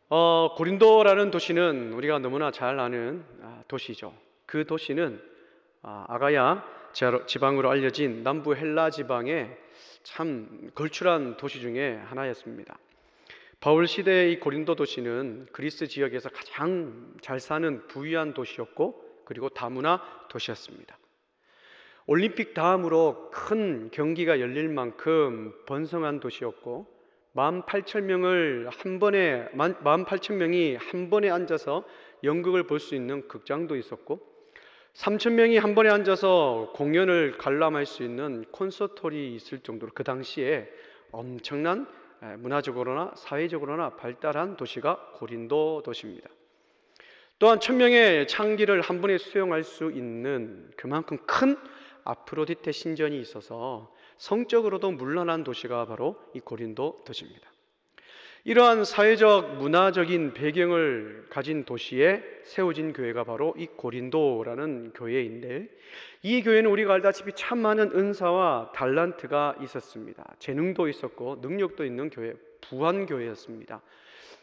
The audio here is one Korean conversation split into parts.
고린도라는 도시는 우리가 너무나 잘 아는 도시죠. 그 도시는 아가야 지방으로 알려진 남부 헬라 지방의 참 걸출한 도시 중에 하나였습니다. 바울 시대의 이 고린도 도시는 그리스 지역에서 가장 잘 사는 부유한 도시였고, 그리고 다문화 도시였습니다. 올림픽 다음으로 큰 경기가 열릴 만큼 번성한 도시였고, 18,000명이 한 번에 앉아서 연극을 볼 수 있는 극장도 있었고, 3,000명이 한 번에 앉아서 공연을 관람할 수 있는 콘서트홀이 있을 정도로 그 당시에 엄청난 문화적으로나 사회적으로나 발달한 도시가 고린도 도시입니다. 또한 1,000명의 창기를 한 번에 수용할 수 있는 그만큼 큰 아프로디테 신전이 있어서 성적으로도 문란한 도시가 바로 이 고린도 도시입니다. 이러한 사회적 문화적인 배경을 가진 도시에 세워진 교회가 바로 이 고린도라는 교회인데, 이 교회는 우리가 알다시피 참 많은 은사와 달란트가 있었습니다. 재능도 있었고 능력도 있는 교회, 부한 교회였습니다.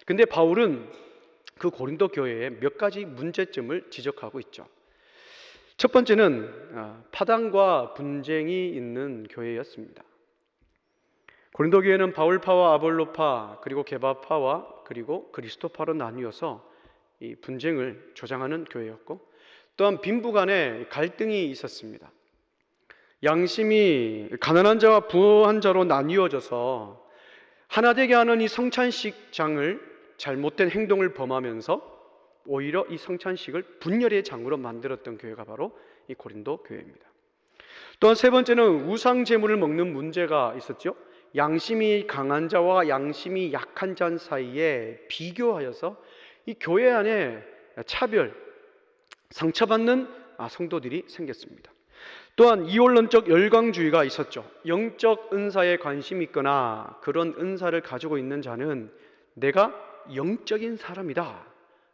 근데 바울은 그 고린도 교회에 몇 가지 문제점을 지적하고 있죠. 첫 번째는 파당과 분쟁이 있는 교회였습니다. 고린도 교회는 바울파와 아볼로파, 그리고 게바파와 그리고 그리스도파로 나뉘어서 이 분쟁을 조장하는 교회였고, 또한 빈부 간에 갈등이 있었습니다. 양심이 가난한 자와 부한 자로 나뉘어져서 하나 되게 하는 이 성찬식장을 잘못된 행동을 범하면서 오히려 이 성찬식을 분열의 장으로 만들었던 교회가 바로 이 고린도 교회입니다. 또한 세 번째는 우상 제물을 먹는 문제가 있었죠. 양심이 강한 자와 양심이 약한 자 사이에 비교하여서 이 교회 안에 차별, 상처받는 성도들이 생겼습니다. 또한 이원론적 열광주의가 있었죠. 영적 은사에 관심이 있거나 그런 은사를 가지고 있는 자는 내가 영적인 사람이다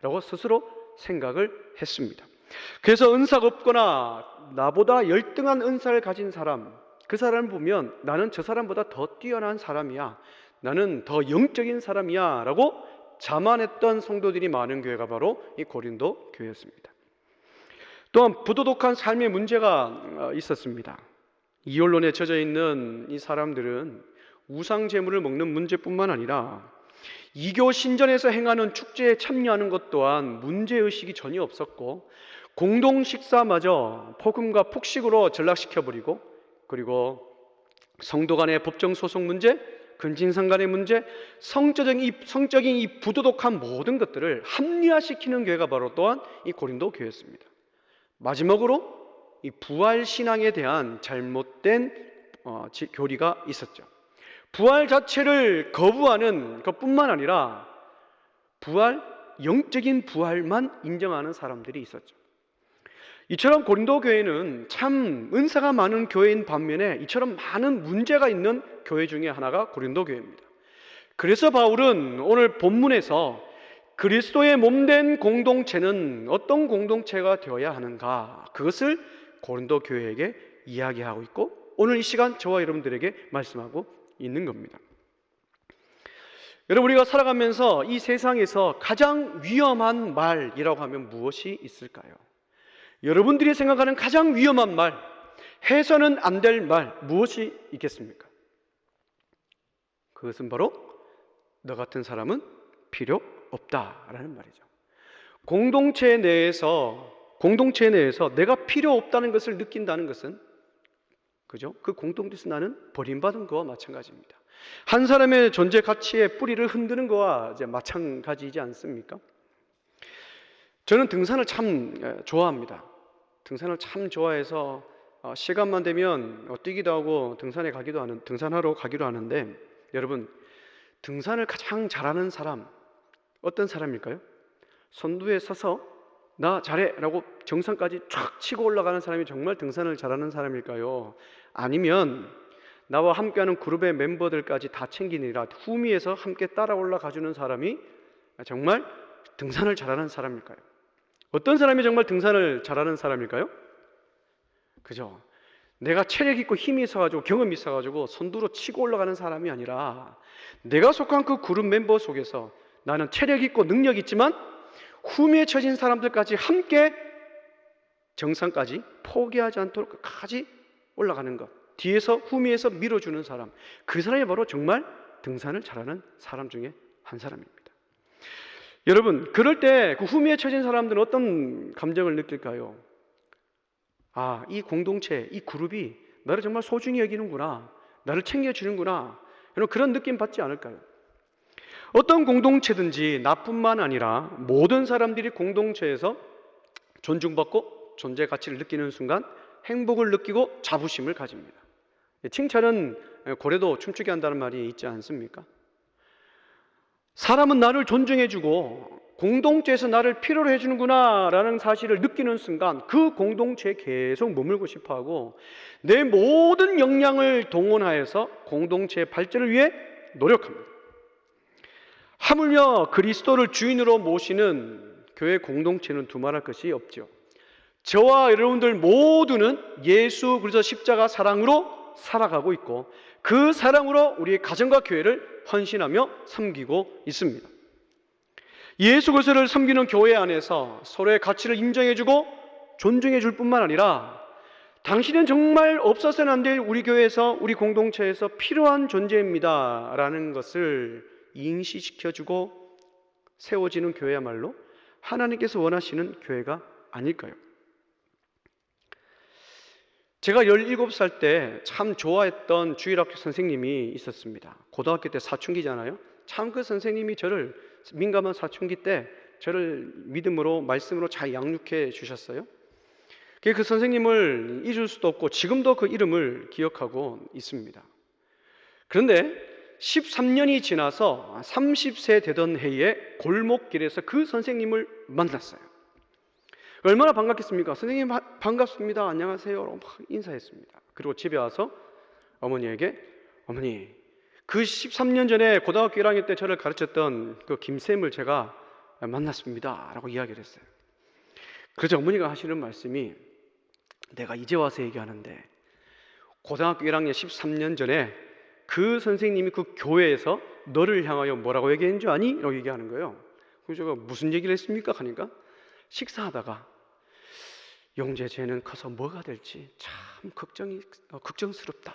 라고 스스로 생각을 했습니다. 그래서 은사가 없거나 나보다 열등한 은사를 가진 사람, 그 사람을 보면 나는 저 사람보다 더 뛰어난 사람이야, 나는 더 영적인 사람이야 라고 자만했던 성도들이 많은 교회가 바로 이 고린도 교회였습니다. 또한 부도덕한 삶의 문제가 있었습니다. 이혼론에 젖어 있는 이 사람들은 우상 제물을 먹는 문제뿐만 아니라 이교 신전에서 행하는 축제에 참여하는 것 또한 문제의식이 전혀 없었고, 공동 식사마저 폭음과 폭식으로 전락시켜버리고, 그리고 성도 간의 법정 소송 문제, 근친상 간의 문제, 성적인 이 부도덕한 모든 것들을 합리화시키는 교회가 바로 또한 이 고린도 교회였습니다. 마지막으로 이 부활 신앙에 대한 잘못된 교리가 있었죠. 부활 자체를 거부하는 것뿐만 아니라 영적인 부활만 인정하는 사람들이 있었죠. 이처럼 고린도 교회는 참 은사가 많은 교회인 반면에 이처럼 많은 문제가 있는 교회 중에 하나가 고린도 교회입니다. 그래서 바울은 오늘 본문에서 그리스도의 몸된 공동체는 어떤 공동체가 되어야 하는가, 그것을 고린도 교회에게 이야기하고 있고, 오늘 이 시간 저와 여러분들에게 말씀하고 있는 겁니다. 여러분, 우리가 살아가면서 이 세상에서 가장 위험한 말이라고 하면 무엇이 있을까요? 여러분들이 생각하는 가장 위험한 말, 해서는 안 될 말, 무엇이 있겠습니까? 그것은 바로 너 같은 사람은 필요 없다라는 말이죠. 공동체 내에서 내가 필요 없다는 것을 느낀다는 것은, 그죠? 그 공동체에서 나는 버림받은 거와 마찬가지입니다. 한 사람의 존재 가치의 뿌리를 흔드는 거와 이제 마찬가지이지 않습니까? 저는 등산을 참 좋아합니다. 등산을 참 좋아해서 시간만 되면 뛰기도 하고 등산하러 가기도 하는데, 여러분, 등산을 가장 잘하는 사람 어떤 사람일까요? 선두에 서서 나 잘해 라고 정상까지 촥 치고 올라가는 사람이 정말 등산을 잘하는 사람일까요? 아니면 나와 함께하는 그룹의 멤버들까지 다 챙기느라 후미에서 함께 따라 올라가주는 사람이 정말 등산을 잘하는 사람일까요? 어떤 사람이 정말 등산을 잘하는 사람일까요? 그죠? 내가 체력 있고 힘이 있어가지고 경험이 있어가지고 선두로 치고 올라가는 사람이 아니라 내가 속한 그 그룹 멤버 속에서 나는 체력 있고 능력 있지만 후미에 처진 사람들까지 함께 정상까지 포기하지 않도록 끝까지 올라가는 것, 뒤에서 후미에서 밀어주는 사람, 그 사람이 바로 정말 등산을 잘하는 사람 중에 한 사람입니다. 여러분, 그럴 때 그 후미에 처진 사람들은 어떤 감정을 느낄까요? 아, 이 공동체, 이 그룹이 나를 정말 소중히 여기는구나, 나를 챙겨주는구나, 그런 느낌 받지 않을까요? 어떤 공동체든지 나뿐만 아니라 모든 사람들이 공동체에서 존중받고 존재 가치를 느끼는 순간 행복을 느끼고 자부심을 가집니다. 칭찬은 고래도 춤추게 한다는 말이 있지 않습니까? 사람은 나를 존중해주고 공동체에서 나를 필요로 해주는구나 라는 사실을 느끼는 순간 그 공동체에 계속 머물고 싶어하고 내 모든 역량을 동원하여서 공동체의 발전을 위해 노력합니다. 하물며 그리스도를 주인으로 모시는 교회 공동체는 두말할 것이 없죠. 저와 여러분들 모두는 예수 그리스도 십자가 사랑으로 살아가고 있고 그 사랑으로 우리의 가정과 교회를 헌신하며 섬기고 있습니다. 예수 그리스도를 섬기는 교회 안에서 서로의 가치를 인정해주고 존중해줄 뿐만 아니라 당신은 정말 없어서는 안 될 우리 교회에서, 우리 공동체에서 필요한 존재입니다 라는 것을 인식시켜주고 세워지는 교회야말로 하나님께서 원하시는 교회가 아닐까요? 제가 17살 때 참 좋아했던 주일학교 선생님이 있었습니다. 고등학교 때 사춘기잖아요. 참 그 선생님이 저를, 민감한 사춘기 때 저를 믿음으로, 말씀으로 잘 양육해 주셨어요. 그 선생님을 잊을 수도 없고 지금도 그 이름을 기억하고 있습니다. 그런데 13년이 지나서 30세 되던 해에 골목길에서 그 선생님을 만났어요. 얼마나 반갑겠습니까? 선생님 반갑습니다, 안녕하세요 막 인사했습니다. 그리고 집에 와서 어머니에게, 어머니, 그 13년 전에 고등학교 1학년 때 저를 가르쳤던 그 김쌤을 제가 만났습니다 라고 이야기를 했어요. 그래서 어머니가 하시는 말씀이, 내가 이제 와서 얘기하는데 고등학교 1학년 13년 전에 그 선생님이 그 교회에서 너를 향하여 뭐라고 얘기했는 줄 아니? 라고 얘기하는 거예요. 그래서 제가 무슨 얘기를 했습니까? 하니까 식사하다가 영재 쟤는 커서 뭐가 될지 참 걱정스럽다,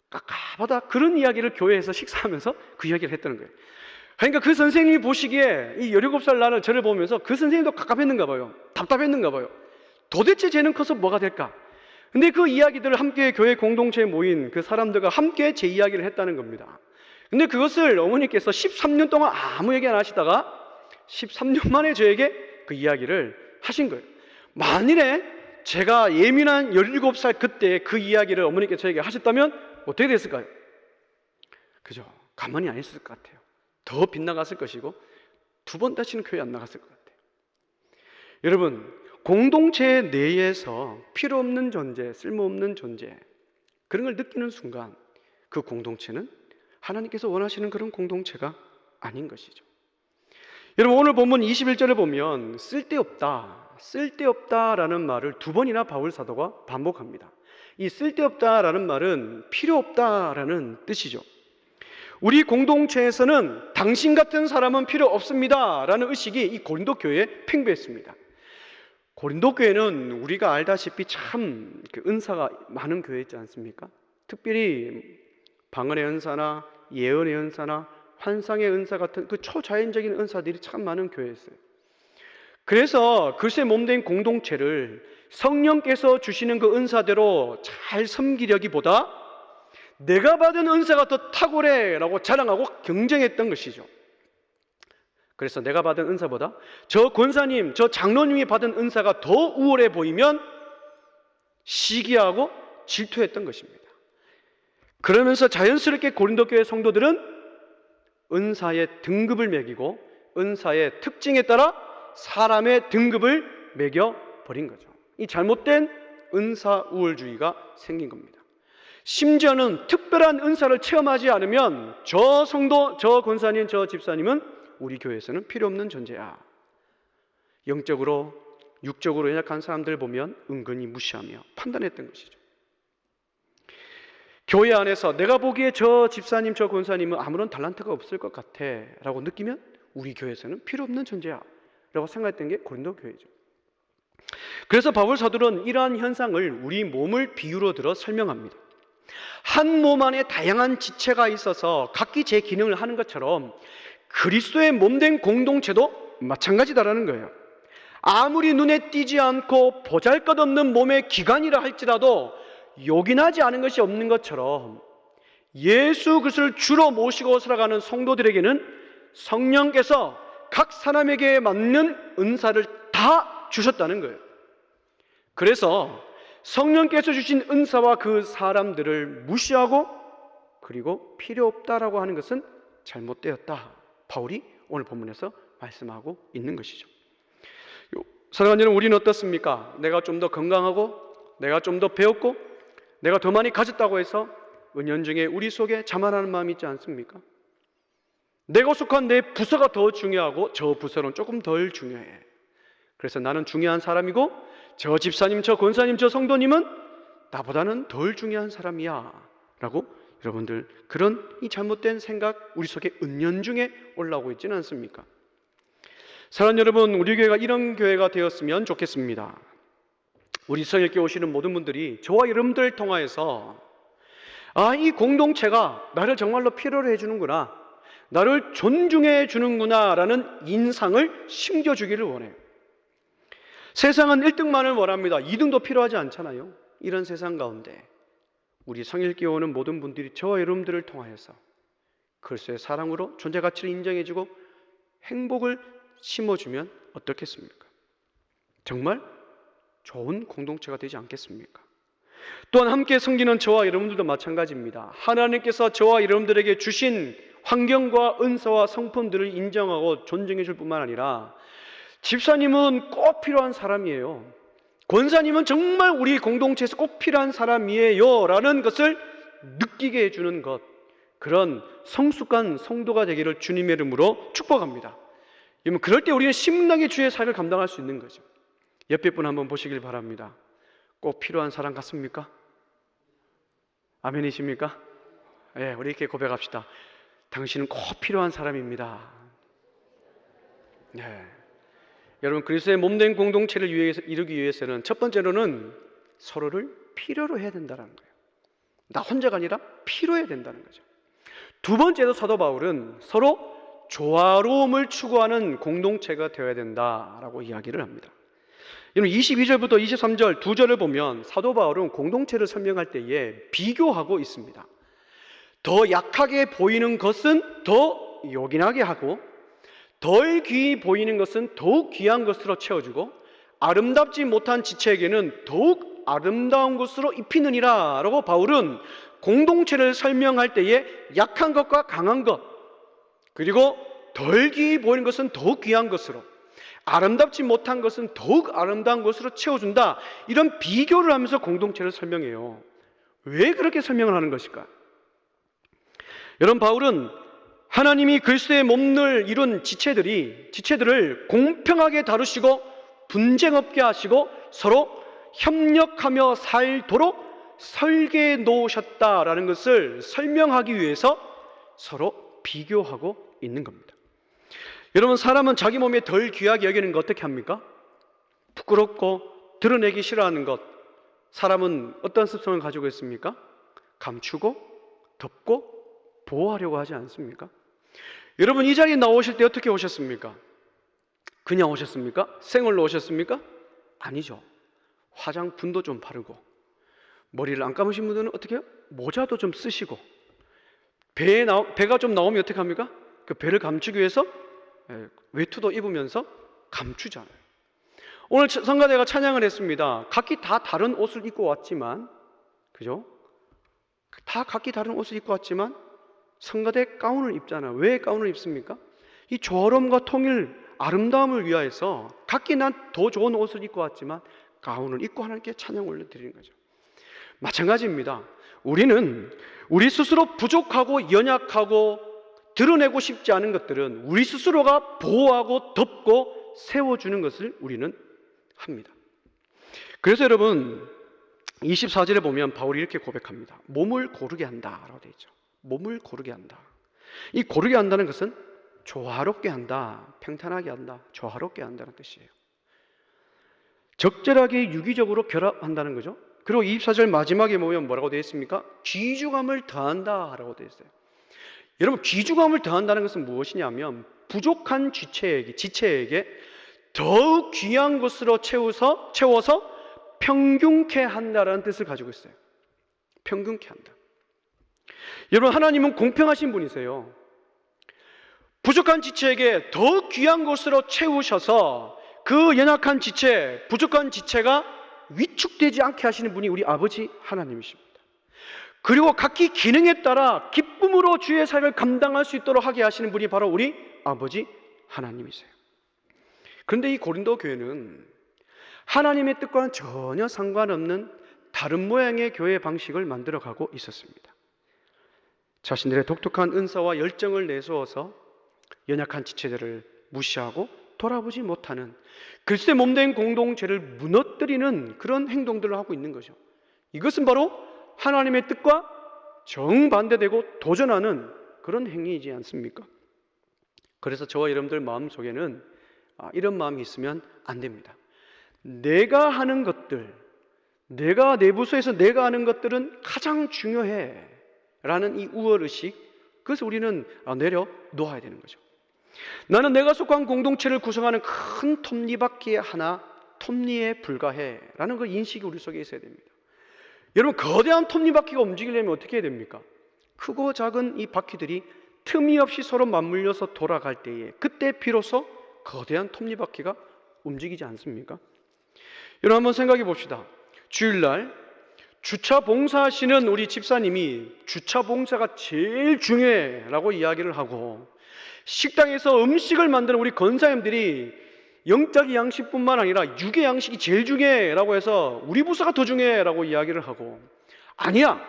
깝깝하다, 그런 이야기를 교회에서 식사하면서 그 이야기를 했다는 거예요. 그러니까 그 선생님이 보시기에 이 17살 나는 저를 보면서 그 선생님도 깝깝했는가 봐요. 답답했는가 봐요. 도대체 쟤는 커서 뭐가 될까? 근데 그 이야기들을 함께 교회 공동체에 모인 그 사람들과 함께 제 이야기를 했다는 겁니다. 근데 그것을 어머니께서 13년 동안 아무 얘기 안 하시다가 13년 만에 저에게 그 이야기를 하신 거예요. 만일에 제가 예민한 17살 그때 그 이야기를 어머니께서 저에게 하셨다면 어떻게 됐을까요? 그죠? 가만히 안 있을 것 같아요. 더 빗나갔을 것이고 두 번 다시는 교회 안 나갔을 것 같아요. 여러분, 공동체 내에서 필요 없는 존재, 쓸모없는 존재, 그런 걸 느끼는 순간 그 공동체는 하나님께서 원하시는 그런 공동체가 아닌 것이죠. 여러분, 오늘 본문 21절을 보면 쓸데없다라는 말을 두 번이나 바울 사도가 반복합니다. 이 쓸데없다라는 말은 필요 없다라는 뜻이죠. 우리 공동체에서는 당신 같은 사람은 필요 없습니다라는 의식이 이 고린도 교회에 팽배했습니다. 고린도 교회는 우리가 알다시피 참 은사가 많은 교회였지 않습니까? 특별히 방언의 은사나 예언의 은사나 환상의 은사 같은 그 초자연적인 은사들이 참 많은 교회였어요. 그래서 글쎄 몸된 공동체를 성령께서 주시는 그 은사대로 잘 섬기려기보다 내가 받은 은사가 더 탁월해 라고 자랑하고 경쟁했던 것이죠. 그래서 내가 받은 은사보다 저 권사님, 저 장로님이 받은 은사가 더 우월해 보이면 시기하고 질투했던 것입니다. 그러면서 자연스럽게 고린도 교회 성도들은 은사의 등급을 매기고 은사의 특징에 따라 사람의 등급을 매겨버린 거죠. 이 잘못된 은사 우월주의가 생긴 겁니다. 심지어는 특별한 은사를 체험하지 않으면 저 성도, 저 권사님, 저 집사님은 우리 교회에서는 필요 없는 존재야. 영적으로, 육적으로 연약한 사람들 보면 은근히 무시하며 판단했던 것이죠. 교회 안에서 내가 보기에 저 집사님, 저 권사님은 아무런 달란트가 없을 것 같아 라고 느끼면 우리 교회에서는 필요 없는 존재야 라고 생각했던 게 고린도 교회죠. 그래서 바울 사도는 이러한 현상을 우리 몸을 비유로 들어 설명합니다. 한 몸 안에 다양한 지체가 있어서 각기 제 기능을 하는 것처럼 그리스도의 몸된 공동체도 마찬가지다라는 거예요. 아무리 눈에 띄지 않고 보잘것없는 몸의 기관이라 할지라도 요긴하지 않은 것이 없는 것처럼 예수 그리스도를 주로 모시고 살아가는 성도들에게는 성령께서 각 사람에게 맞는 은사를 다 주셨다는 거예요. 그래서 성령께서 주신 은사와 그 사람들을 무시하고 그리고 필요 없다라고 하는 것은 잘못되었다. 바울이 오늘 본문에서 말씀하고 있는 것이죠. 사랑하는 여러분, 우리는 어떻습니까? 내가 좀 더 건강하고 내가 좀 더 배웠고 내가 더 많이 가졌다고 해서 은연중에 우리 속에 자만하는 마음이 있지 않습니까? 내가 속한 내 부서가 더 중요하고 저 부서는 조금 덜 중요해. 그래서 나는 중요한 사람이고 저 집사님, 저 권사님, 저 성도님은 나보다는 덜 중요한 사람이야 라고 여러분들 그런 이 잘못된 생각 우리 속에 은연중에 올라오고 있지는 않습니까? 사랑하는 여러분, 우리 교회가 이런 교회가 되었으면 좋겠습니다. 우리 성일교회 오시는 모든 분들이 저와 여러분들을 통하여서 이 공동체가 나를 정말로 필요로 해주는구나, 나를 존중해 주는구나 라는 인상을 심겨주기를 원해요. 세상은 1등만을 원합니다. 2등도 필요하지 않잖아요. 이런 세상 가운데 우리 성일교회 오는 모든 분들이 저와 여러분들을 통하여서 그리스도의 사랑으로 존재 가치를 인정해주고 행복을 심어주면 어떻겠습니까? 정말 좋은 공동체가 되지 않겠습니까? 또한 함께 섬기는 저와 여러분들도 마찬가지입니다. 하나님께서 저와 여러분들에게 주신 환경과 은사와 성품들을 인정하고 존중해 줄 뿐만 아니라 집사님은 꼭 필요한 사람이에요. 권사님은 정말 우리 공동체에서 꼭 필요한 사람이에요 라는 것을 느끼게 해주는 것, 그런 성숙한 성도가 되기를 주님의 이름으로 축복합니다. 그럴 때 우리는 신나게 주의 사역을 감당할 수 있는 거죠. 옆에 분 한번 보시길 바랍니다. 꼭 필요한 사람 같습니까? 아멘이십니까? 예, 우리 이렇게 고백합시다. 당신은 꼭 필요한 사람입니다. 예. 여러분, 그리스도의 몸된 공동체를 이루기 위해서는 첫 번째로는 서로를 필요로 해야 된다는 거예요. 나 혼자가 아니라 필요해야 된다는 거죠. 두 번째로 사도 바울은 서로 조화로움을 추구하는 공동체가 되어야 된다라고 이야기를 합니다. 22절부터 23절 두 절을 보면 사도 바울은 공동체를 설명할 때에 비교하고 있습니다. 더 약하게 보이는 것은 더 요긴하게 하고 덜 귀히 보이는 것은 더욱 귀한 것으로 채워주고 아름답지 못한 지체에게는 더욱 아름다운 것으로 입히느니라 라고 바울은 공동체를 설명할 때에 약한 것과 강한 것, 그리고 덜 귀히 보이는 것은 더욱 귀한 것으로, 아름답지 못한 것은 더욱 아름다운 것으로 채워준다, 이런 비교를 하면서 공동체를 설명해요. 왜 그렇게 설명을 하는 것일까? 여러분, 바울은 하나님이 그리스도의 몸을 이룬 지체들을 공평하게 다루시고 분쟁 없게 하시고 서로 협력하며 살도록 설계해 놓으셨다라는 것을 설명하기 위해서 서로 비교하고 있는 겁니다. 여러분, 사람은 자기 몸에 덜 귀하게 여기는 거 어떻게 합니까? 부끄럽고 드러내기 싫어하는 것, 사람은 어떤 습성을 가지고 있습니까? 감추고 덮고 보호하려고 하지 않습니까? 여러분, 이 자리에 나오실 때 어떻게 오셨습니까? 그냥 오셨습니까? 생얼로 오셨습니까? 아니죠. 화장품도 좀 바르고, 머리를 안 감으신 분들은 어떻게 해요? 모자도 좀 쓰시고, 배가 좀 나오면 어떻게 합니까? 그 배를 감추기 위해서 외투도 입으면서 감추잖아요. 오늘 성가대가 찬양을 했습니다. 각기 다 다른 옷을 입고 왔지만, 그죠? 다 각기 다른 옷을 입고 왔지만 성가대 가운을 입잖아요. 왜 가운을 입습니까? 이 조화로움과 통일, 아름다움을 위하여서 각기 난 더 좋은 옷을 입고 왔지만 가운을 입고 하나님께 찬양 올려드리는 거죠. 마찬가지입니다. 우리는 우리 스스로 부족하고 연약하고 드러내고 싶지 않은 것들은 우리 스스로가 보호하고 덮고 세워주는 것을 우리는 합니다. 그래서 여러분, 24절에 보면 바울이 이렇게 고백합니다. 몸을 고르게 한다라고 되어 있죠. 몸을 고르게 한다. 이 고르게 한다는 것은 조화롭게 한다, 평탄하게 한다, 조화롭게 한다는 뜻이에요. 적절하게 유기적으로 결합한다는 거죠. 그리고 24절 마지막에 보면 뭐라고 되어 있습니까? 귀중함을 더한다라고 되어 있어요. 여러분, 귀중함을 더한다는 것은 무엇이냐면 부족한 지체에게 더욱 귀한 것으로 채워서 평균케 한다라는 뜻을 가지고 있어요. 평균케 한다. 여러분, 하나님은 공평하신 분이세요. 부족한 지체에게 더욱 귀한 것으로 채우셔서 그 연약한 지체, 부족한 지체가 위축되지 않게 하시는 분이 우리 아버지 하나님이십니다. 그리고 각기 기능에 따라 기쁨으로 주의 사역을 감당할 수 있도록 하게 하시는 분이 바로 우리 아버지 하나님이세요. 그런데 이 고린도 교회는 하나님의 뜻과는 전혀 상관없는 다른 모양의 교회 방식을 만들어가고 있었습니다. 자신들의 독특한 은사와 열정을 내세워서 연약한 지체들을 무시하고 돌아보지 못하는 글쎄 몸된 공동체를 무너뜨리는 그런 행동들을 하고 있는 거죠. 이것은 바로 하나님의 뜻과 정반대되고 도전하는 그런 행위이지 않습니까? 그래서 저와 여러분들 마음속에는 이런 마음이 있으면 안 됩니다. 내가 하는 것들, 내가 내 부서에서 내가 하는 것들은 가장 중요해 라는 이 우월의식, 그것을 우리는 내려놓아야 되는 거죠. 나는 내가 속한 공동체를 구성하는 큰 톱니바퀴 하나, 톱니에 불과해 라는 그 인식이 우리 속에 있어야 됩니다. 여러분, 거대한 톱니바퀴가 움직이려면 어떻게 해야 됩니까? 크고 작은 이 바퀴들이 틈이 없이 서로 맞물려서 돌아갈 때에 그때 비로소 거대한 톱니바퀴가 움직이지 않습니까? 여러분, 한번 생각해 봅시다. 주일날 주차 봉사하시는 우리 집사님이 주차 봉사가 제일 중요해 라고 이야기를 하고, 식당에서 음식을 만드는 우리 권사님들이 영적 양식뿐만 아니라 육의 양식이 제일 중요해 라고 해서 우리 부서가 더 중요해 라고 이야기를 하고, 아니야,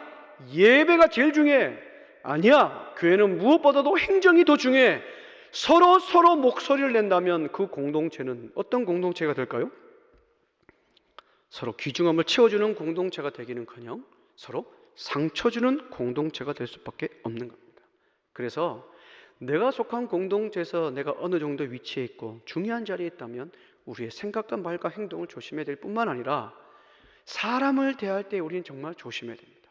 예배가 제일 중요해, 아니야, 교회는 무엇보다도 행정이 더 중요해, 서로 목소리를 낸다면 그 공동체는 어떤 공동체가 될까요? 서로 귀중함을 채워주는 공동체가 되기는커녕 서로 상처 주는 공동체가 될 수밖에 없는 겁니다. 그래서 내가 속한 공동체에서 내가 어느 정도 위치에 있고 중요한 자리에 있다면 우리의 생각과 말과 행동을 조심해야 될 뿐만 아니라 사람을 대할 때 우리는 정말 조심해야 됩니다.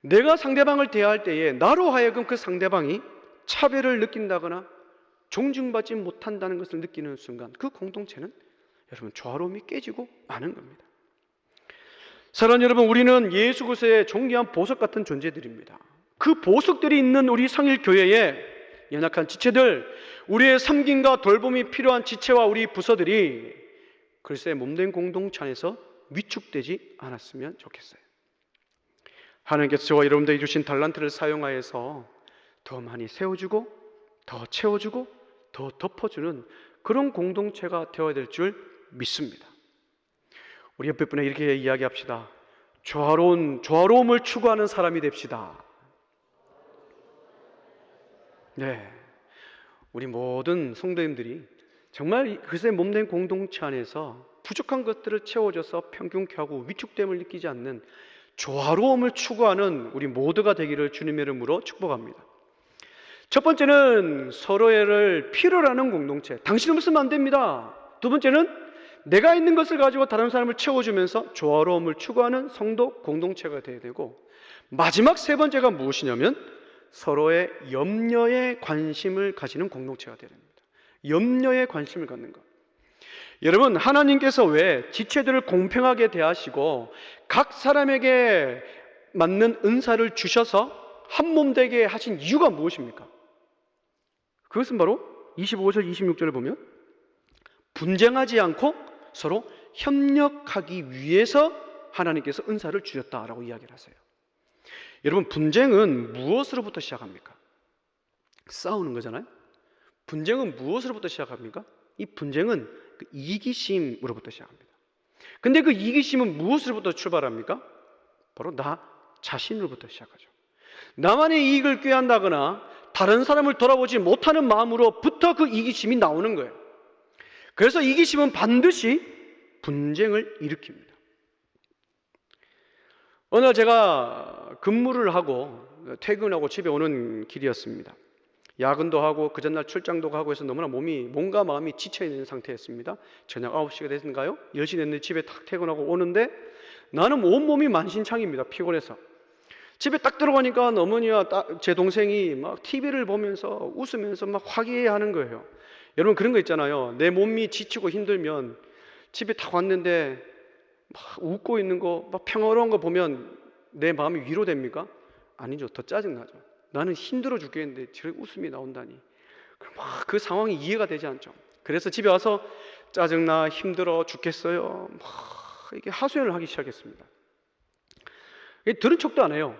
내가 상대방을 대할 때에 나로 하여금 그 상대방이 차별을 느낀다거나 존중받지 못한다는 것을 느끼는 순간 그 공동체는 여러분 조화로움이 깨지고 마는 겁니다. 사랑하는 여러분, 우리는 예수 그리스도의 존귀한 보석 같은 존재들입니다. 그 보석들이 있는 우리 성일교회에 연약한 지체들, 우리의 섬김과 돌봄이 필요한 지체와 우리 부서들이 그리스도의 몸된 공동체 안에서 위축되지 않았으면 좋겠어요. 하나님께서 저와 여러분들이 주신 달란트를 사용하여서 더 많이 세워주고 더 채워주고 더 덮어주는 그런 공동체가 되어야 될 줄 믿습니다. 우리 옆에 분에 이렇게 이야기합시다. 조화로움을 추구하는 사람이 됩시다. 네, 우리 모든 성도님들이 정말 그리스도의 몸된 공동체 안에서 부족한 것들을 채워줘서 평균케 하고 위축됨을 느끼지 않는 조화로움을 추구하는 우리 모두가 되기를 주님의 이름으로 축복합니다. 첫 번째는 서로를 필요로 하는 공동체, 당신은 없으면 안 됩니다. 두 번째는 내가 있는 것을 가지고 다른 사람을 채워주면서 조화로움을 추구하는 성도 공동체가 되어야 되고, 마지막 세 번째가 무엇이냐면 서로의 염려에 관심을 가지는 공동체가 되어야 됩니다. 염려에 관심을 갖는 것. 여러분, 하나님께서 왜 지체들을 공평하게 대하시고 각 사람에게 맞는 은사를 주셔서 한 몸 되게 하신 이유가 무엇입니까? 그것은 바로 25절 26절을 보면 분쟁하지 않고 서로 협력하기 위해서 하나님께서 은사를 주셨다라고 이야기를 하세요. 여러분, 분쟁은 무엇으로부터 시작합니까? 싸우는 거잖아요. 분쟁은 무엇으로부터 시작합니까? 이 분쟁은 그 이기심으로부터 시작합니다. 근데 그 이기심은 무엇으로부터 출발합니까? 바로 나 자신으로부터 시작하죠. 나만의 이익을 꾀한다거나 다른 사람을 돌아보지 못하는 마음으로부터 그 이기심이 나오는 거예요. 그래서 이기심은 반드시 분쟁을 일으킵니다. 어느 날 제가 근무를 하고 퇴근하고 집에 오는 길이었습니다. 야근도 하고 그 전날 출장도 가고 해서 너무나 몸과 마음이 지쳐있는 상태였습니다. 저녁 9시가 됐는가요? 10시 됐는데 집에 탁 퇴근하고 오는데 나는 온몸이 만신창입니다. 피곤해서. 집에 딱 들어가니까 어머니와 제 동생이 막 TV를 보면서 웃으면서 막 화기애애하는 거예요. 여러분 그런 거 있잖아요. 내 몸이 지치고 힘들면 집에 딱 왔는데 막 웃고 있는 거, 막 평화로운 거 보면 내 마음이 위로됩니까? 아니죠. 더 짜증나죠. 나는 힘들어 죽겠는데 저렇게 웃음이 나온다니. 그럼 막 그 상황이 이해가 되지 않죠. 그래서 집에 와서 짜증나, 힘들어 죽겠어요. 막 이게 하소연을 하기 시작했습니다. 들은 척도 안 해요.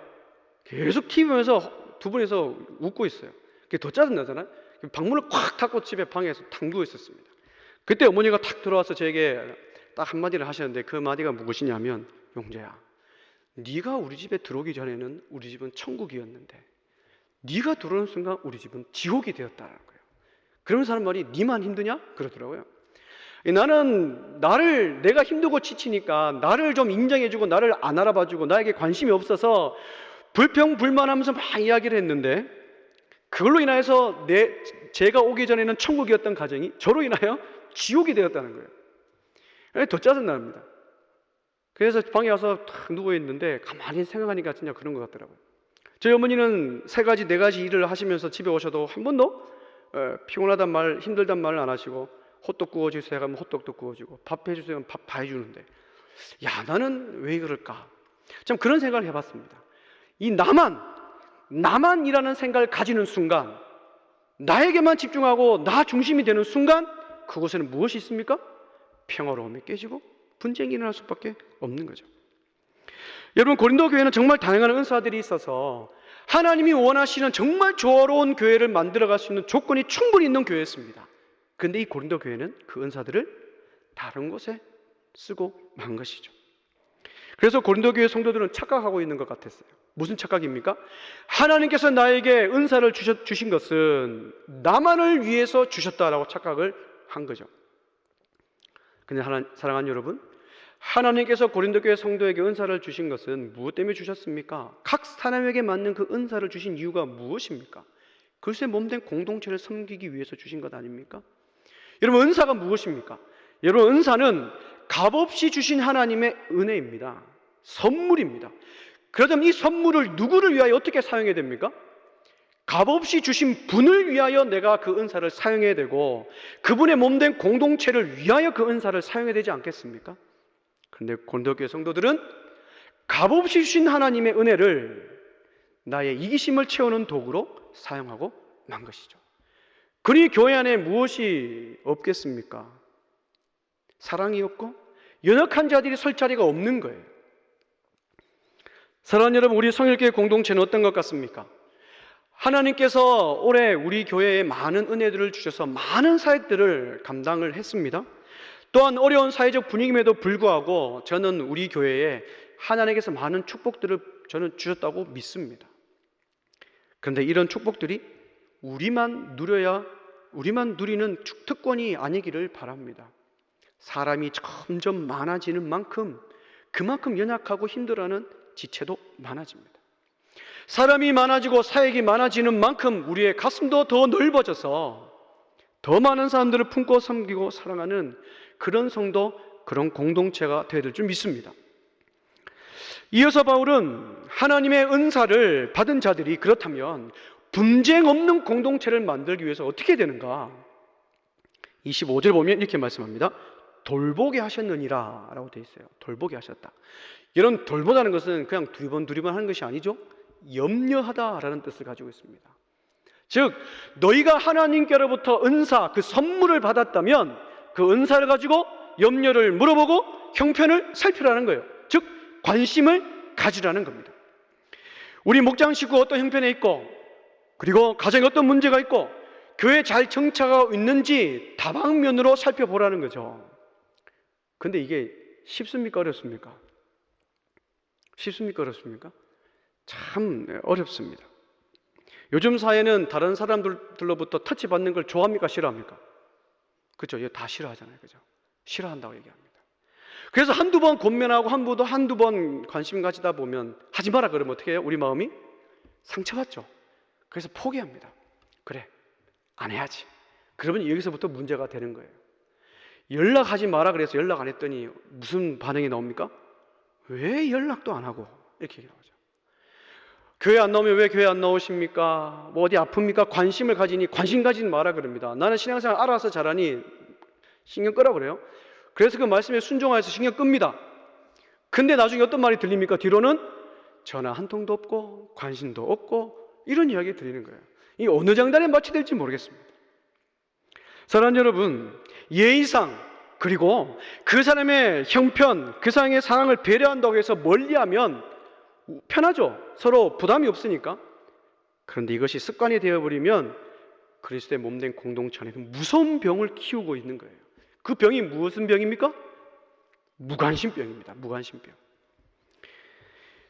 계속 TV 보면서 두 분이서 웃고 있어요. 그게 더 짜증나잖아요. 방문을 콱 닫고 집에 방에서 탁 누워 있었습니다. 그때 어머니가 탁 들어와서 저에게 딱 한마디를 하셨는데 그 마디가 무엇이냐면, 용재야, 네가 우리 집에 들어오기 전에는 우리 집은 천국이었는데 네가 들어오는 순간 우리 집은 지옥이 되었다는 거예요. 그러면서 하는 말이 네만 힘드냐? 그러더라고요. 나는 내가 힘들고 지치니까 나를 좀 인정해주고 나를 안 알아봐주고 나에게 관심이 없어서 불평불만하면서 막 이야기를 했는데 그걸로 인하여서 제가 오기 전에는 천국이었던 가정이 저로 인하여 지옥이 되었다는 거예요. 더 짜증납니다. 그래서 방에 와서 탁 누워있는데 가만히 생각하니까 진짜 그런 것 같더라고요. 저희 어머니는 3가지 4가지 일을 하시면서 집에 오셔도 한 번도 피곤하단 말, 힘들단 말을 안 하시고 호떡 구워주세요 하면 호떡도 구워주고 밥 해주세요 하면 밥 다 해주는데, 야, 나는 왜 그럴까? 참 그런 생각을 해봤습니다. 이 나만이라는 생각을 가지는 순간, 나에게만 집중하고 나 중심이 되는 순간 그곳에는 무엇이 있습니까? 평화로움이 깨지고 분쟁이 일어날 수밖에 없는 거죠. 여러분, 고린도 교회는 정말 다양한 은사들이 있어서 하나님이 원하시는 정말 조화로운 교회를 만들어갈 수 있는 조건이 충분히 있는 교회였습니다. 그런데 이 고린도 교회는 그 은사들을 다른 곳에 쓰고 만 것이죠. 그래서 고린도 교회 성도들은 착각하고 있는 것 같았어요. 무슨 착각입니까? 하나님께서 나에게 은사를 주신 것은 나만을 위해서 주셨다라고 착각을 한 거죠. 근데 사랑하는 여러분, 하나님께서 고린도 교회 성도에게 은사를 주신 것은 무엇 때문에 주셨습니까? 각 사람에게 맞는 그 은사를 주신 이유가 무엇입니까? 글쎄 몸된 공동체를 섬기기 위해서 주신 것 아닙니까? 여러분, 은사가 무엇입니까? 여러분, 은사는 값없이 주신 하나님의 은혜입니다. 선물입니다. 그렇다면 이 선물을 누구를 위하여 어떻게 사용해야 됩니까? 값없이 주신 분을 위하여 내가 그 은사를 사용해야 되고 그분의 몸된 공동체를 위하여 그 은사를 사용해야 되지 않겠습니까? 그런데 고린도 교회 성도들은 값없이 주신 하나님의 은혜를 나의 이기심을 채우는 도구로 사용하고 만 것이죠. 그러니 교회 안에 무엇이 없겠습니까? 사랑이 없고 연약한 자들이 설 자리가 없는 거예요. 사랑하는 여러분, 우리 성일교회 공동체는 어떤 것 같습니까? 하나님께서 올해 우리 교회에 많은 은혜들을 주셔서 많은 사역들을 감당을 했습니다. 또한 어려운 사회적 분위기임에도 불구하고 저는 우리 교회에 하나님께서 많은 축복들을 저는 주셨다고 믿습니다. 그런데 이런 축복들이 우리만 누리는 특권이 아니기를 바랍니다. 사람이 점점 많아지는 만큼 그만큼 연약하고 힘들어하는 지체도 많아집니다. 사람이 많아지고 사역이 많아지는 만큼 우리의 가슴도 더 넓어져서 더 많은 사람들을 품고 섬기고 사랑하는 그런 성도, 그런 공동체가 되어야 될 줄 믿습니다. 이어서 바울은 하나님의 은사를 받은 자들이 그렇다면 분쟁 없는 공동체를 만들기 위해서 어떻게 되는가? 25절 보면 이렇게 말씀합니다. 돌보게 하셨느니라 라고 되어 있어요. 돌보게 하셨다. 이런 돌보다는 것은 그냥 두리번 하는 것이 아니죠. 염려하다라는 뜻을 가지고 있습니다. 즉 너희가 하나님께로부터 은사, 그 선물을 받았다면 그 은사를 가지고 염려를 물어보고 형편을 살피라는 거예요. 즉 관심을 가지라는 겁니다. 우리 목장 식구 어떤 형편에 있고 그리고 가정에 어떤 문제가 있고 교회에 잘 정착하고 있는지 다방면으로 살펴보라는 거죠. 근데 이게 쉽습니까? 어렵습니까? 쉽습니까? 어렵습니까? 참 어렵습니다. 요즘 사회는 다른 사람들로부터 터치받는 걸 좋아합니까? 싫어합니까? 그렇죠? 다 싫어하잖아요. 그죠? 싫어한다고 얘기합니다. 그래서 한두 번 권면하고 한두 번 관심 가지다 보면 하지 마라 그러면 어떻게 해요? 우리 마음이 상처받죠. 그래서 포기합니다. 그래, 안 해야지. 그러면 여기서부터 문제가 되는 거예요. 연락하지 마라 그래서 연락 안 했더니 무슨 반응이 나옵니까? 왜 연락도 안 하고? 이렇게 얘기하죠. 교회 안 나오면 왜 교회 안 나오십니까? 뭐 어디 아픕니까? 관심을 가지니 관심 가지지 마라 그럽니다. 나는 신앙생활 알아서 잘하니 신경 끄라 그래요. 그래서 그 말씀에 순종하여서 신경 끕니다. 근데 나중에 어떤 말이 들립니까? 뒤로는 전화 한 통도 없고 관심도 없고 이런 이야기 들리는 거예요. 이 어느 장단에 맞춰야 될지 모르겠습니다. 사랑하는 여러분, 예의상 그리고 그 사람의 형편, 그 사람의 상황을 배려한다고 해서 멀리하면 편하죠. 서로 부담이 없으니까. 그런데 이것이 습관이 되어버리면 그리스도의 몸된 공동체 안에서 무서운 병을 키우고 있는 거예요. 그 병이 무슨 병입니까? 무관심병입니다. 무관심병.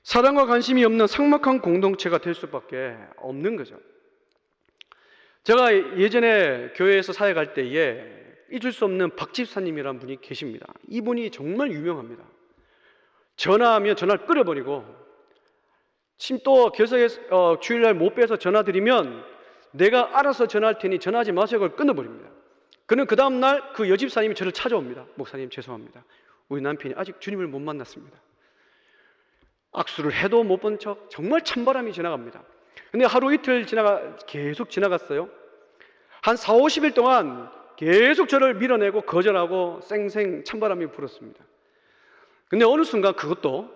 사랑과 관심이 없는 삭막한 공동체가 될 수밖에 없는 거죠. 제가 예전에 교회에서 사역할 때에 잊을 수 없는 박 집사님이라는 분이 계십니다. 이분이 정말 유명합니다. 전화하면 전화를 끊어버리고 또 교회에 주일날 못 빼서 전화드리면 내가 알아서 전화할 테니 전화하지 마세요. 그걸 끊어버립니다. 그는 그 다음날 그 여집사님이 저를 찾아옵니다. 목사님 죄송합니다. 우리 남편이 아직 주님을 못 만났습니다. 악수를 해도 못 본 척 정말 찬바람이 지나갑니다. 근데 하루 이틀 계속 지나갔어요. 한 4, 50일 동안 계속 저를 밀어내고 거절하고 쌩쌩 찬바람이 불었습니다. 근데 어느 순간 그것도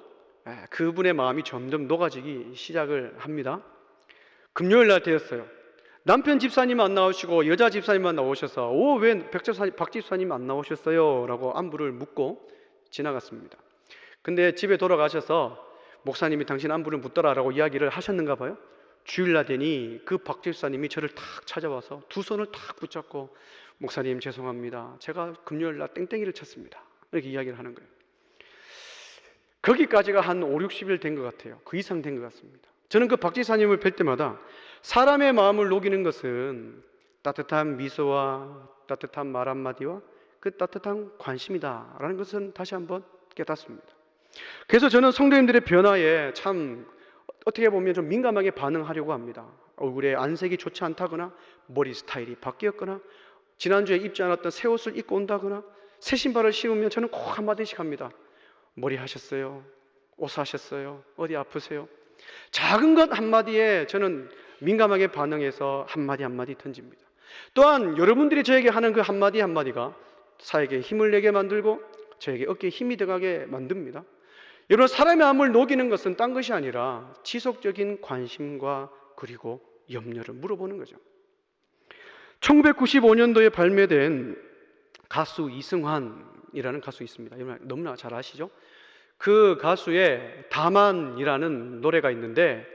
그분의 마음이 점점 녹아지기 시작을 합니다. 금요일 날 되었어요. 남편 집사님 안 나오시고 여자 집사님만 나오셔서 왜 박 집사님 안 나오셨어요? 라고 안부를 묻고 지나갔습니다. 근데 집에 돌아가셔서 목사님이 당신 안부를 묻더라라고 이야기를 하셨는가 봐요. 주일날 되니 그 박 집사님이 저를 탁 찾아와서 두 손을 탁 붙잡고 목사님 죄송합니다. 제가 금요일날 땡땡이를 쳤습니다. 이렇게 이야기를 하는 거예요. 거기까지가 한 5, 60일 된 것 같아요. 그 이상 된 것 같습니다. 저는 그 박 집사님을 뵐 때마다 사람의 마음을 녹이는 것은 따뜻한 미소와 따뜻한 말 한마디와 그 따뜻한 관심이다라는 것은 다시 한번 깨닫습니다. 그래서 저는 성도님들의 변화에 참 어떻게 보면 좀 민감하게 반응하려고 합니다. 얼굴에 안색이 좋지 않다거나 머리 스타일이 바뀌었거나 지난주에 입지 않았던 새 옷을 입고 온다거나 새 신발을 신으면 저는 꼭 한마디씩 합니다. 머리 하셨어요? 옷 사셨어요? 어디 아프세요? 작은 것 한마디에 저는 민감하게 반응해서 한마디 한마디 던집니다. 또한 여러분들이 저에게 하는 그 한마디 한마디가 사에게 힘을 내게 만들고 저에게 어깨에 힘이 들어가게 만듭니다. 여러분, 사람의 마음을 녹이는 것은 딴 것이 아니라 지속적인 관심과 그리고 염려를 물어보는 거죠. 1995년도에 발매된 가수 이승환이라는 가수 있습니다. 여러분 너무나 잘 아시죠? 그 가수의 다만이라는 노래가 있는데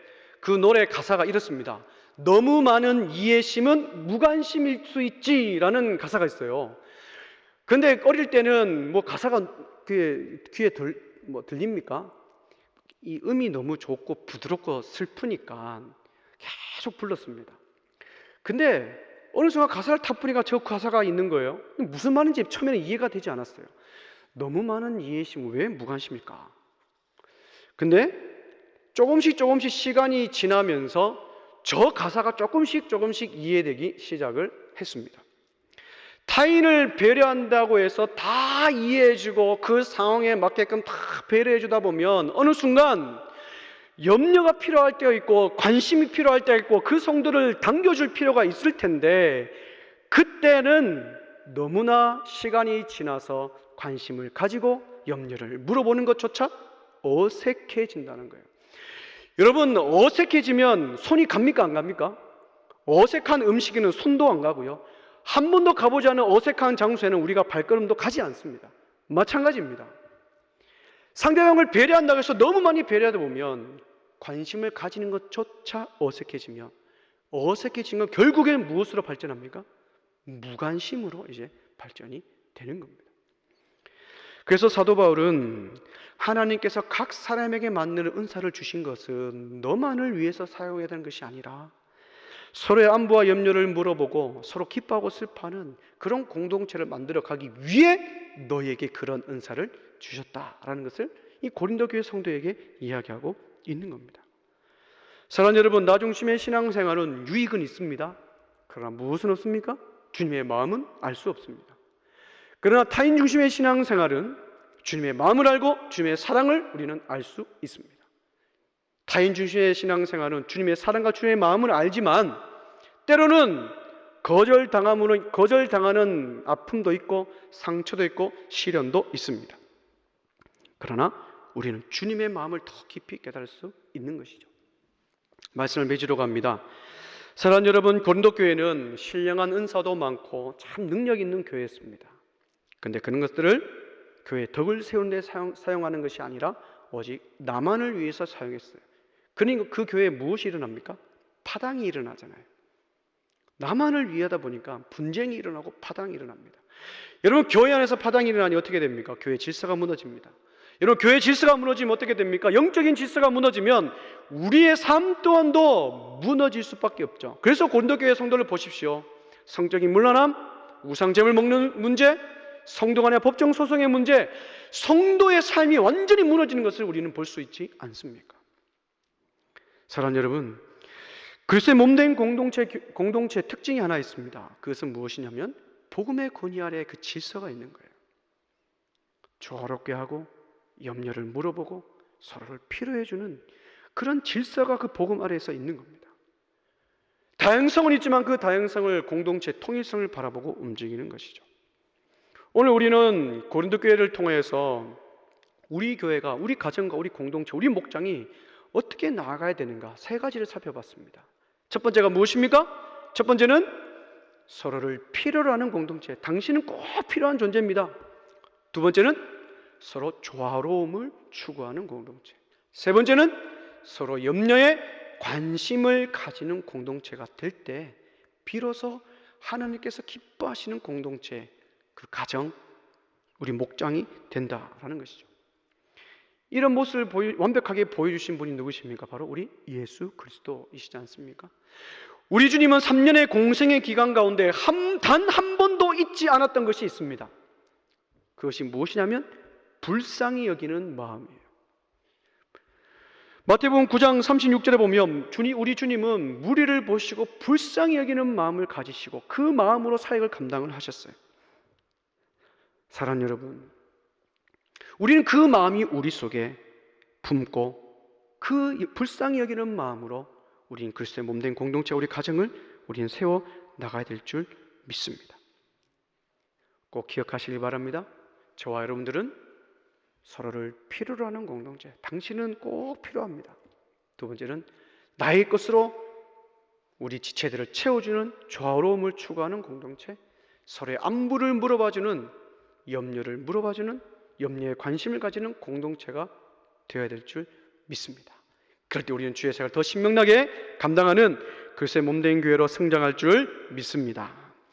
그 노래 가사가 이렇습니다. 너무 많은 이해심은 무관심일 수 있지라는 가사가 있어요. 근데 어릴 때는 뭐 가사가 귀에 들립니까? 이 음이 너무 좋고 부드럽고 슬프니까 계속 불렀습니다. 근데 어느 순간 가사를 탁 보니까 저 가사가 있는 거예요. 무슨 말인지 처음에는 이해가 되지 않았어요. 너무 많은 이해심 왜 무관심일까? 근데 조금씩 시간이 지나면서 저 가사가 조금씩 이해되기 시작을 했습니다. 타인을 배려한다고 해서 다 이해해주고 그 상황에 맞게끔 다 배려해주다 보면 어느 순간 염려가 필요할 때가 있고 관심이 필요할 때가 있고 그 성도를 당겨줄 필요가 있을 텐데 그때는 너무나 시간이 지나서 관심을 가지고 염려를 물어보는 것조차 어색해진다는 거예요. 여러분, 어색해지면 손이 갑니까 안 갑니까? 어색한 음식에는 손도 안 가고요. 한 번도 가보지 않은 어색한 장소에는 우리가 발걸음도 가지 않습니다. 마찬가지입니다. 상대방을 배려한다고 해서 너무 많이 배려하다 보면 관심을 가지는 것조차 어색해지면 어색해진 건 결국엔 무엇으로 발전합니까? 무관심으로 이제 발전이 되는 겁니다. 그래서 사도 바울은 하나님께서 각 사람에게 맞는 은사를 주신 것은 너만을 위해서 사용해야 되는 것이 아니라 서로의 안부와 염려를 물어보고 서로 기뻐하고 슬퍼하는 그런 공동체를 만들어 가기 위해 너에게 그런 은사를 주셨다라는 것을 이 고린도 교회 성도에게 이야기하고 있는 겁니다. 사랑하는 여러분, 나 중심의 신앙생활은 유익은 있습니다. 그러나 무엇은 없습니까? 주님의 마음은 알 수 없습니다. 그러나 타인 중심의 신앙생활은 주님의 마음을 알고 주님의 사랑을 우리는 알 수 있습니다. 타인 중심의 신앙생활은 주님의 사랑과 주님의 마음을 알지만 때로는 거절당하는 아픔도 있고 상처도 있고 시련도 있습니다. 그러나 우리는 주님의 마음을 더 깊이 깨달을 수 있는 것이죠. 말씀을 맺으러 갑니다. 사랑하는 여러분, 고린도 교회는 신령한 은사도 많고 참 능력 있는 교회였습니다. 그런데 그런 것들을 교회의 덕을 세우는 데 사용하는 것이 아니라 오직 나만을 위해서 사용했어요. 그러니까 그 교회에 무엇이 일어납니까? 파당이 일어나잖아요. 나만을 위하다 보니까 분쟁이 일어나고 파당이 일어납니다. 여러분, 교회 안에서 파당이 일어나니 어떻게 됩니까? 교회 질서가 무너집니다. 여러분, 교회 질서가 무너지면 어떻게 됩니까? 영적인 질서가 무너지면 우리의 삶 또한도 무너질 수밖에 없죠. 그래서 고린도 교회 성도를 보십시오. 성적인 문란함, 우상잼을 먹는 문제, 성도 간의 법정 소송의 문제, 성도의 삶이 완전히 무너지는 것을 우리는 볼 수 있지 않습니까? 사랑하는 여러분, 그리스도의 몸된 공동체 특징이 하나 있습니다. 그것은 무엇이냐면 복음의 권위 아래에 그 질서가 있는 거예요. 조화롭게 하고 염려를 물어보고 서로를 필요해주는 그런 질서가 그 복음 아래에서 있는 겁니다. 다양성은 있지만 그 다양성을 공동체 통일성을 바라보고 움직이는 것이죠. 오늘 우리는 고린도 교회를 통해서 우리 교회가, 우리 가정과 우리 공동체, 우리 목장이 어떻게 나아가야 되는가 세 가지를 살펴봤습니다. 첫 번째가 무엇입니까? 첫 번째는 서로를 필요로 하는 공동체. 당신은 꼭 필요한 존재입니다. 두 번째는 서로 조화로움을 추구하는 공동체. 세 번째는 서로 염려에 관심을 가지는 공동체가 될 때 비로소 하나님께서 기뻐하시는 공동체, 그 가정, 우리 목장이 된다라는 것이죠. 이런 모습을 완벽하게 보여주신 분이 누구십니까? 바로 우리 예수 그리스도이시지 않습니까? 우리 주님은 3년의 공생의 기간 가운데 단 한 번도 잊지 않았던 것이 있습니다. 그것이 무엇이냐면 불쌍히 여기는 마음이에요. 마태복음 9장 36절에 보면 우리 주님은 무리를 보시고 불쌍히 여기는 마음을 가지시고 그 마음으로 사역을 감당을 하셨어요. 사랑하는 여러분, 우리는 그 마음이 우리 속에 품고 그 불쌍히 여기는 마음으로 우리는 그리스도의 몸된 공동체, 우리 가정을 우리는 세워 나가야 될 줄 믿습니다. 꼭 기억하시기 바랍니다. 저와 여러분들은 서로를 필요로 하는 공동체, 당신은 꼭 필요합니다. 두 번째는 나의 것으로 우리 지체들을 채워주는 조화로움을 추구하는 공동체, 서로의 안부를 물어봐주는, 염려를 물어봐주는, 염려에 관심을 가지는 공동체가 되어야 될 줄 믿습니다. 그럴 때 우리는 주의 생활을 더 신명나게 감당하는 그리스도의 몸된 교회로 성장할 줄 믿습니다.